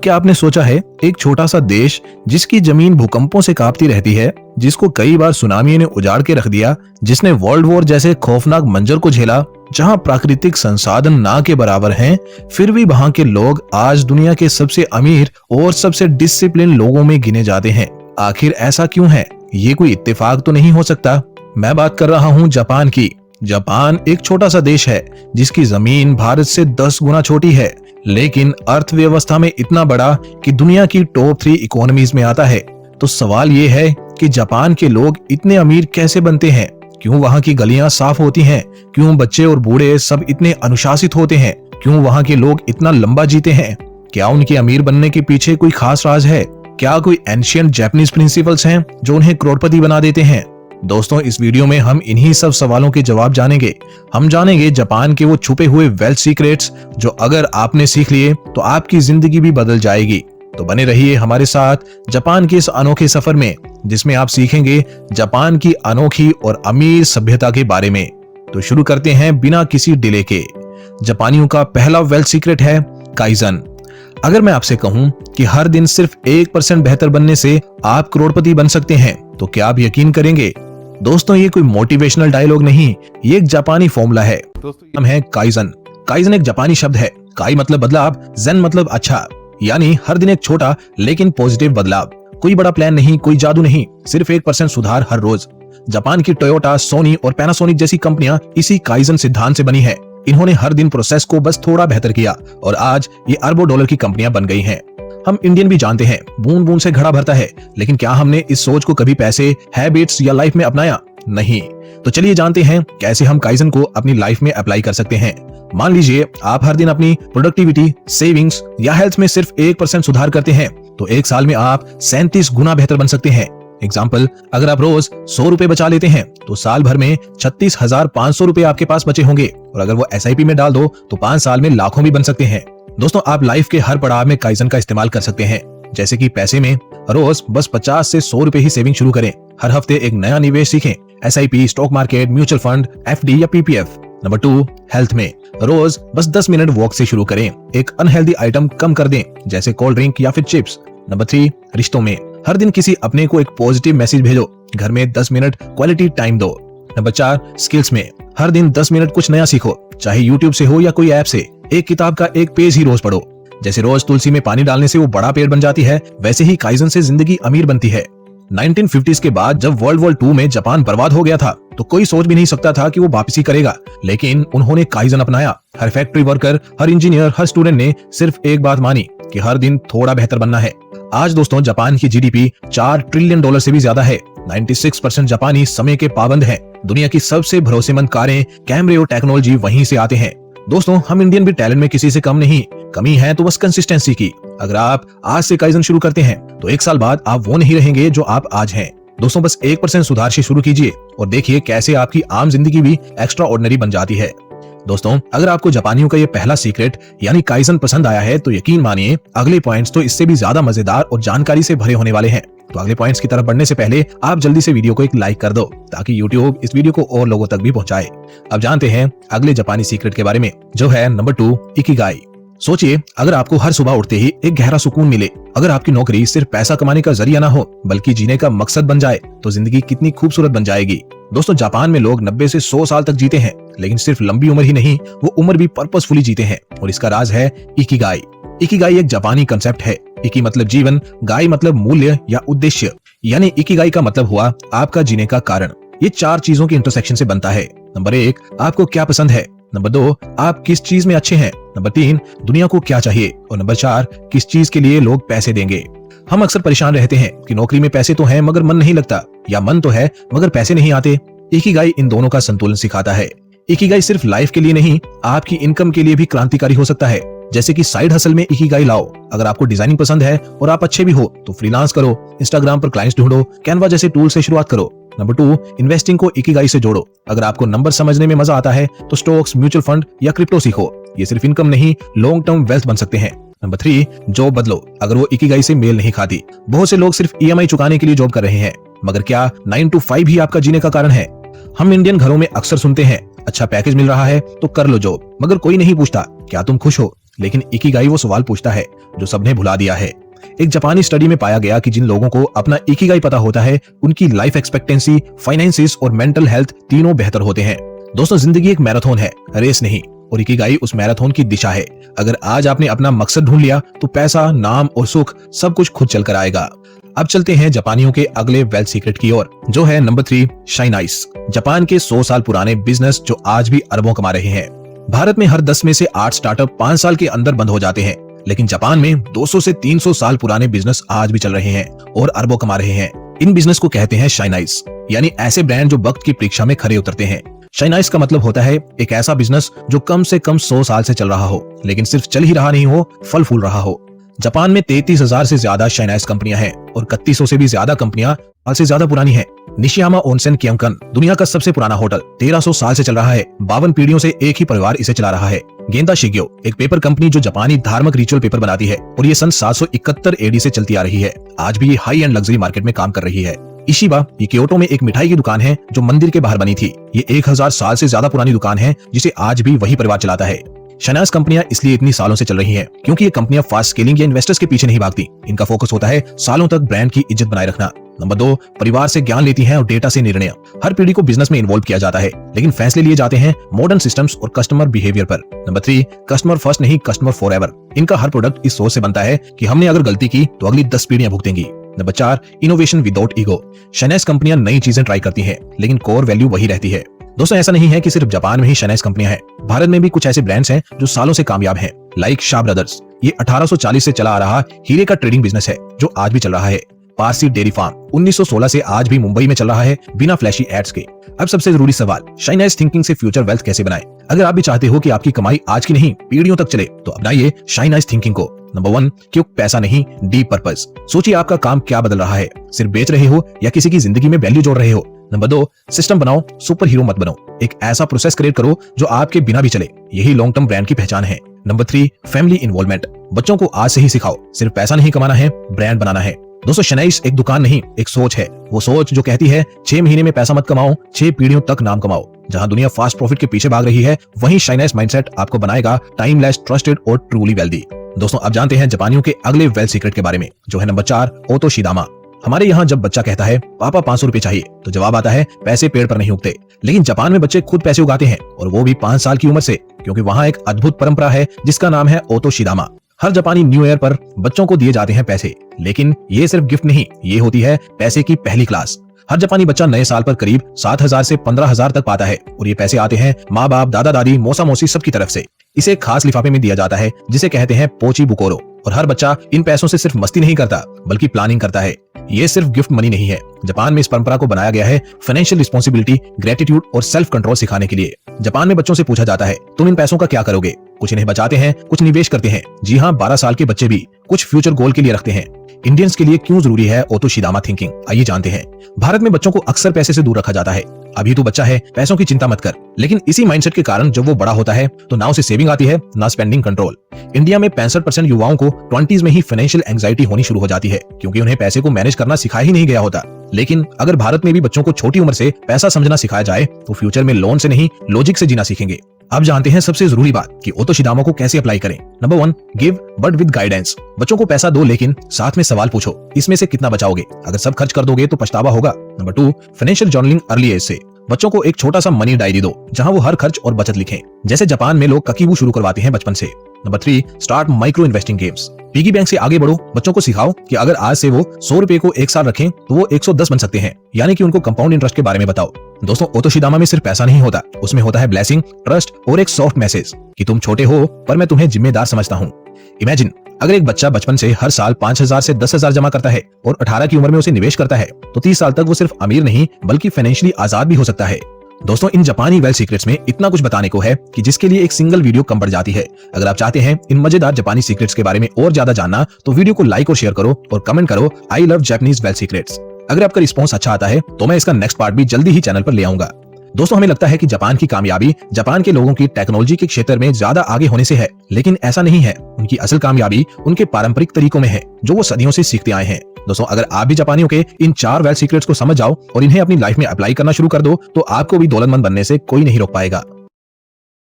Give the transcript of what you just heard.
क्या आपने सोचा है, एक छोटा सा देश जिसकी जमीन भूकंपों से कांपती रहती है, जिसको कई बार सुनामी ने उजाड़ के रख दिया, जिसने वर्ल्ड वॉर जैसे खौफनाक मंजर को झेला, जहां प्राकृतिक संसाधन ना के बराबर हैं, फिर भी वहां के लोग आज दुनिया के सबसे अमीर और सबसे डिसिप्लिन लोगों में गिने जाते हैं। आखिर ऐसा क्यों है? ये कोई इत्तेफाक तो नहीं हो सकता। मैं बात कर रहा हूँ जापान की। जापान एक छोटा सा देश है जिसकी जमीन भारत से 10 गुना छोटी है, लेकिन अर्थव्यवस्था में इतना बड़ा कि दुनिया की टॉप 3 इकोनॉमीज में आता है। तो सवाल ये है कि जापान के लोग इतने अमीर कैसे बनते हैं? क्यों वहाँ की गलियां साफ होती हैं? क्यों बच्चे और बूढ़े सब इतने अनुशासित होते हैं? क्यों वहाँ के लोग इतना लंबा जीते हैं? क्या उनके अमीर बनने के पीछे कोई खास राज है? क्या कोई एंशिएंट जापानीज प्रिंसिपल्स हैं जो उन्हें करोड़पति बना देते हैं? दोस्तों, इस वीडियो में हम इन्हीं सब सवालों के जवाब जानेंगे। हम जानेंगे जापान के वो छुपे हुए वेल्थ सीक्रेट्स जो अगर आपने सीख लिए तो आपकी जिंदगी भी बदल जाएगी। तो बने रहिए हमारे साथ जापान के इस अनोखे सफर में, जिसमें आप सीखेंगे जापान की अनोखी और अमीर सभ्यता के बारे में। तो शुरू करते हैं बिना किसी डिले के। जापानियों का पहला वेल्थ सीक्रेट है काइजन। अगर मैं आपसे कहूं कि हर दिन सिर्फ 1% बेहतर बनने से आप करोड़पति बन सकते हैं, तो क्या आप यकीन करेंगे? दोस्तों, ये कोई मोटिवेशनल डायलॉग नहीं, ये एक जापानी फॉर्मूला है। नाम है काइजन। काइजन एक जापानी शब्द है। काई मतलब बदलाव, जेन मतलब अच्छा, यानी हर दिन एक छोटा लेकिन पॉजिटिव बदलाव। कोई बड़ा प्लान नहीं, कोई जादू नहीं, सिर्फ 1% सुधार हर रोज। जापान की टोयोटा, सोनी और पैनासोनिक जैसी कंपनियां इसी काइजन सिद्धांत से बनी है। इन्होंने हर दिन प्रोसेस को बस थोड़ा बेहतर किया और आज ये अरबों डॉलर की कंपनियां बन गई हैं। हम इंडियन भी जानते हैं, बूंद बूंद से घड़ा भरता है, लेकिन क्या हमने इस सोच को कभी पैसे, हैबिट्स या लाइफ में अपनाया? नहीं। तो चलिए जानते हैं कैसे हम काइजन को अपनी लाइफ में अप्लाई कर सकते हैं। मान लीजिए आप हर दिन अपनी प्रोडक्टिविटी, सेविंग्स या हेल्थ में सिर्फ 1% सुधार करते हैं, तो एक साल में आप 37 गुना बेहतर बन सकते हैं। एग्जाम्पल, अगर आप रोज 100 रुपए बचा लेते हैं तो साल भर में 36,500 रुपए आपके पास बचे होंगे, और अगर वो SIP में डाल दो तो 5 साल में लाखों भी बन सकते हैं। दोस्तों, आप लाइफ के हर पड़ाव में काइजन का इस्तेमाल कर सकते हैं। जैसे कि पैसे में रोज बस 50 से 100 रुपए ही सेविंग शुरू करें। हर हफ्ते एक नया निवेश सीखें, SIP, stock market, mutual fund, FD या PPF। नंबर 2, हेल्थ में रोज बस 10 मिनट वॉक से शुरू करें। एक अनहेल्दी आइटम कम कर दें, जैसे कोल्ड ड्रिंक या फिर चिप्स। नंबर 3, रिश्तों में हर दिन किसी अपने को एक पॉजिटिव मैसेज भेजो, घर में 10 मिनट क्वालिटी टाइम दो। नंबर 4, स्किल्स में हर दिन 10 मिनट कुछ नया सीखो, चाहे YouTube से हो या कोई ऐप से। एक किताब का एक पेज ही रोज पढ़ो। जैसे रोज तुलसी में पानी डालने से वो बड़ा पेड़ बन जाती है, वैसे ही काइजन से जिंदगी अमीर बनती है। 1950s के बाद जब वर्ल्ड वॉर 2 में जापान बर्बाद हो गया था, तो कोई सोच भी नहीं सकता था कि वो वापसी करेगा, लेकिन उन्होंने काइजन अपनाया। हर फैक्ट्री वर्कर, हर इंजीनियर, हर स्टूडेंट ने सिर्फ एक बात मानी कि हर दिन थोड़ा बेहतर बनना है। आज दोस्तों, जापान की GDP $4 ट्रिलियन से भी ज्यादा है। 96% जापानी समय के पाबंद हैं। दुनिया की सबसे भरोसेमंद कारें, कैमरे और टेक्नोलॉजी वहीं से आते हैं। दोस्तों, हम इंडियन भी टैलेंट में किसी से कम नहीं, कमी है तो बस कंसिस्टेंसी की। अगर आप आज से काइजन शुरू करते हैं तो एक साल बाद आप वो नहीं रहेंगे जो आप आज हैं। दोस्तों, बस 1% सुधार से शुरू कीजिए और देखिए कैसे आपकी आम जिंदगी भी एक्स्ट्रा ऑर्डिनरी बन जाती है। दोस्तों, अगर आपको जापानियों का ये पहला सीक्रेट यानी काइजन पसंद आया है, तो यकीन मानिए अगले पॉइंट्स तो इससे भी ज्यादा मजेदार और जानकारी से भरे होने वाले हैं। तो अगले पॉइंट्स की तरफ बढ़ने से पहले आप जल्दी से वीडियो को एक लाइक कर दो, ताकि YouTube इस वीडियो को और लोगों तक भी पहुंचाए। अब जानते हैं अगले जापानी सीक्रेट के बारे में, जो है नंबर 2, इकिगाई। सोचिए, अगर आपको हर सुबह उठते ही एक गहरा सुकून मिले, अगर आपकी नौकरी सिर्फ पैसा कमाने का जरिया ना हो बल्कि जीने का मकसद बन जाए, तो जिंदगी कितनी खूबसूरत बन जाएगी। दोस्तों, जापान में लोग 90 से 100 साल तक जीते हैं, लेकिन सिर्फ लंबी उम्र ही नहीं, वो उम्र भी पर्पसफुली जीते हैं, और इसका राज है इकिगाई। इकिगाई एक जापानी कंसेप्ट है। इकी मतलब जीवन, गाई मतलब मूल्य या उद्देश्य, यानी इकिगाई का मतलब हुआ आपका जीने का कारण। ये 4 चीजों के इंटरसेक्शन से बनता है। नंबर 1, आपको क्या पसंद है। नंबर 2, आप किस चीज में अच्छे हैं। नंबर 3, दुनिया को क्या चाहिए। और नंबर 4, किस चीज के लिए लोग पैसे देंगे। हम अक्सर परेशान रहते हैं कि नौकरी में पैसे तो हैं मगर मन नहीं लगता, या मन तो है मगर पैसे नहीं आते। इकिगाई इन दोनों का संतुलन सिखाता है। इकिगाई सिर्फ लाइफ के लिए नहीं, आपकी इनकम के लिए भी क्रांतिकारी हो सकता है। जैसे कि साइड हसल में इकिगाई लाओ। अगर आपको डिजाइनिंग पसंद है और आप अच्छे भी हो तो फ्रीलांस करो, इंस्टाग्राम पर क्लाइंट्स ढूंढो, कैनवा जैसे टूल से शुरुआत करो। नंबर 2, इन्वेस्टिंग को इकिगाई से जोड़ो। अगर आपको नंबर समझने में मजा आता है तो स्टॉक्स, म्यूचुअल फंड या क्रिप्टो सीखो। ये सिर्फ इनकम नहीं, लॉन्ग टर्म वेल्थ बन सकते हैं। नंबर 3, जॉब बदलो अगर वो इकिगाई से मेल नहीं खाती। बहुत से लोग सिर्फ EMI चुकाने के लिए जॉब कर रहे हैं, मगर क्या 9 to 5 ही आपका जीने का कारण है? हम इंडियन घरों में अक्सर सुनते हैं, अच्छा पैकेज मिल रहा है तो कर लो जॉब, मगर कोई नहीं पूछता क्या तुम खुश हो, लेकिन इकिगाई वो सवाल पूछता है जो सबने भुला दिया है। एक जापानी स्टडी में पाया गया कि जिन लोगों को अपना इकिगाई पता होता है उनकी लाइफ एक्सपेक्टेंसी, फाइनेंसिस और मेंटल हेल्थ तीनों बेहतर होते हैं। दोस्तों, जिंदगी एक मैराथन है, रेस नहीं, और इकिगाई उस मैराथन की दिशा है। अगर आज आपने अपना मकसद ढूंढ लिया तो पैसा, नाम और सुख सब कुछ खुद चल कर आएगा। अब चलते हैं जापानियों के अगले वेल्थ सीक्रेट की ओर, जो है नंबर 3, शाइन आइज। जापान के 100 साल पुराने बिजनेस जो आज भी अरबों कमा रहे हैं। भारत में हर 10 में से 8 स्टार्टअप 5 साल के अंदर बंद हो जाते हैं, लेकिन जापान में 200 से 300 साल पुराने बिजनेस आज भी चल रहे हैं और अरबों कमा रहे हैं। इन बिजनेस को कहते हैं शाइन आइज, यानी ऐसे ब्रांड जो वक्त की परीक्षा में खरे उतरते हैं। शाइन आइज का मतलब होता है एक ऐसा बिजनेस जो कम से कम 100 साल से चल रहा हो, लेकिन सिर्फ चल ही रहा नहीं हो, फल फूल रहा हो। जापान में 33,000 से ज्यादा शाइन आइज कंपनियां हैं और 3100 से भी ज्यादा कंपनियां साल से ज्यादा पुरानी हैं। निशियामा ओनसेन कियोंकन दुनिया का सबसे पुराना होटल 1300 साल से चल रहा है। 52 पीढ़ियों से एक ही परिवार इसे चला रहा है। गेंदा शिग्यो एक पेपर कंपनी जो जापानी धार्मिक रिचुअल पेपर बनाती है और ये सन 771 एडी से चलती आ रही है। आज भी ये हाई एंड लग्जरी मार्केट में काम कर रही है। इशिबा ये क्योटो में एक मिठाई की दुकान है जो मंदिर के बाहर बनी थी। ये 1000 साल से ज्यादा पुरानी दुकान है जिसे आज भी वही परिवार चलाता है। शाइन आइज कंपनियां इसलिए इतनी सालों से चल रही हैं क्योंकि ये कंपनियां फास्ट स्केलिंग या इन्वेस्टर्स के पीछे नहीं भागती। इनका फोकस होता है सालों तक ब्रांड की इज्जत बनाए रखना। नंबर 2, परिवार से ज्ञान लेती हैं और डेटा से निर्णय। हर पीढ़ी को बिजनेस में इन्वॉल्व किया जाता है, लेकिन फैसले लिए जाते हैं मॉडर्न सिस्टम्स और कस्टमर बिहेवियर पर। नंबर 3, कस्टमर फर्स्ट नहीं, कस्टमर फॉरएवर। इनका हर प्रोडक्ट इस सोच से बनता है कि हमने अगर गलती की तो अगली 10 पीढ़ियां भुगतेंगी। Number 4, innovation without ego. Chinese कंपनियां नई चीजें ट्राई करती हैं, लेकिन कोर वैल्यू वही रहती है। दोस्तों, ऐसा नहीं है कि सिर्फ जापान में ही शाइन आइज कंपनियां हैं। भारत में भी कुछ ऐसे ब्रांड्स हैं जो सालों से कामयाब हैं, लाइक शाह ब्रदर्स। ये 1840 से चला आ रहा हीरे का ट्रेडिंग बिजनेस है जो आज भी चल रहा है। पारसी डेयरी फार्म 1916 से आज भी मुंबई में चल रहा है, बिना फ्लैशी एड्स के। अब सबसे जरूरी सवाल, शाइन आइज थिंकिंग से फ्यूचर वेल्थ कैसे बनाएं? अगर आप भी चाहते हो कि आपकी कमाई आज की नहीं पीढ़ियों तक चले तो अपनाइए शाइन आइज थिंकिंग को। नंबर 1, क्यों पैसा नहीं, डीप पर्पस। सोचिए आपका काम क्या बदल रहा है, सिर्फ बेच रहे हो या किसी की जिंदगी में वैल्यू जोड़ रहे हो। नंबर 2, सिस्टम बनाओ, सुपर हीरो मत बनो। एक ऐसा प्रोसेस क्रिएट करो जो आपके बिना भी चले, यही लॉन्ग टर्म ब्रांड की पहचान है। Number 3, family involvement. बच्चों को आज से ही सिखाओ, सिर्फ पैसा नहीं कमाना है, ब्रांड बनाना है। दोस्तों, शाइन आइज एक दुकान नहीं, एक सोच है। वो सोच जो कहती है 6 महीने में पैसा मत कमाओ, 6 पीढ़ियों तक नाम कमाओ। जहां दुनिया फास्ट प्रॉफिट के पीछे भाग रही है, वहीं शाइन आइज माइंडसेट आपको बनाएगा टाइमलेस, ट्रस्टेड और ट्रूली वेल्दी। दोस्तों, अब जानते हैं जापानियों के अगले वेल्थ सीक्रेट के बारे में, जो है नंबर 4, ओतो शिदामा। हमारे यहाँ जब बच्चा कहता है पापा 500 रुपए चाहिए तो जवाब आता है पैसे पेड़ पर नहीं उगते। लेकिन जापान में बच्चे खुद पैसे उगाते हैं, और वो भी 5 साल की उम्र से, क्योंकि वहाँ एक अद्भुत परंपरा है जिसका नाम है ओतो शिदामा। हर जापानी न्यू ईयर पर बच्चों को दिए जाते हैं पैसे, लेकिन ये सिर्फ गिफ्ट नहीं, ये होती है पैसे की पहली क्लास। हर जापानी बच्चा नए साल पर करीब 7,000 से 15,000 तक पाता है, और ये पैसे आते हैं माँ बाप, दादा दादी, मौसा मौसी सबकी तरफ से। इसे खास लिफाफे में दिया जाता है जिसे कहते हैं पोची बुकोरो, और हर बच्चा इन पैसों से सिर्फ मस्ती नहीं करता बल्कि प्लानिंग करता है। ये सिर्फ गिफ्ट मनी नहीं है, जापान में इस परंपरा को बनाया गया है फाइनेंशियल रिस्पॉन्सिबिलिटी, ग्रेटिट्यूड और सेल्फ कंट्रोल सिखाने के लिए। जापान में बच्चों से पूछा जाता है तुम इन पैसों का क्या करोगे? कुछ इन्हें बचाते हैं, कुछ निवेश करते हैं। जी हाँ, 12 साल के बच्चे भी कुछ फ्यूचर गोल के लिए रखते हैं। इंडियंस के लिए क्यों जरूरी है ओतो शिदामा थिंकिंग, आइए जानते हैं। भारत में बच्चों को अक्सर पैसे से दूर रखा जाता है। अभी तो बच्चा है, पैसों की चिंता मत कर। लेकिन इसी माइंडसेट के कारण जब वो बड़ा होता है तो ना उसे सेविंग आती है, ना स्पेंडिंग कंट्रोल। इंडिया में 65% युवाओं को 20s में ही फाइनेंशियल एंजाइटी होनी शुरू हो जाती है, क्योंकि उन्हें पैसे को मैनेज करना सिखाया ही नहीं गया होता। लेकिन अगर भारत में भी बच्चों को छोटी उम्र से पैसा समझना सिखाया जाए तो फ्यूचर में लोन से नहीं, लॉजिक से जीना सीखेंगे। अब जानते हैं सबसे जरूरी बात कि ओतो शिदामा को कैसे अप्लाई करें। Number 1, give but with guidance. बच्चों को पैसा दो, लेकिन साथ में सवाल पूछो, इसमें से कितना बचाओगे? अगर सब खर्च कर दोगे तो पछतावा होगा। Number 2, financial journaling early age से। बच्चों को एक छोटा सा मनी डायरी दो जहां वो हर खर्च और बचत लिखें, जैसे जापान में लोग ककीबू शुरू करवाते हैं बचपन से। Number 3, start micro investing games. Piggy bank से आगे बढ़ो, बच्चों को सिखाओ कि अगर आज से वो 100 रुपए को 1 साल रखें तो वो 110 बन सकते हैं, यानी कि उनको कंपाउंड इंटरेस्ट के बारे में बताओ। दोस्तों, ओतो शिदामा में सिर्फ पैसा नहीं होता, उसमें होता है ब्लेसिंग, ट्रस्ट और एक सॉफ्ट मैसेज कि तुम छोटे हो पर मैं तुम्हें जिम्मेदार समझता हूँ। इमेजिन, अगर एक बच्चा बचपन से हर साल 5,000 से 10,000 जमा करता है और 18 की उम्र में उसे निवेश करता है तो 30 साल तक वो सिर्फ अमीर नहीं बल्कि फाइनेंशियली आजाद भी हो सकता है। दोस्तों, इन जापानी वेल्थ सीक्रेट्स में इतना कुछ बताने को है कि जिसके लिए एक सिंगल वीडियो कम पड़ जाती है। अगर आप चाहते हैं इन मजेदार जापानी सीक्रेट्स के बारे में और ज्यादा जानना तो वीडियो को लाइक और शेयर करो और कमेंट करो I love Japanese wealth secrets. अगर आपका रिस्पॉन्स अच्छा आता है तो मैं इसका नेक्स्ट पार्ट भी जल्दी ही चैनल पर ले आऊंगा। दोस्तों, हमें लगता है कि जापान की कामयाबी जापान के लोगों की टेक्नोलॉजी के क्षेत्र में ज्यादा आगे होने से है, लेकिन ऐसा नहीं है। उनकी असल कामयाबी उनके पारंपरिक तरीकों में है जो वो सदियों से सीखते आए हैं। दोस्तों, अगर आप भी जापानियों के इन 4 वेल्थ सीक्रेट्स को समझ जाओ और इन्हें अपनी लाइफ में अप्लाई करना शुरू कर दो तो आपको भी दौलतमंद बनने से कोई नहीं रोक पाएगा।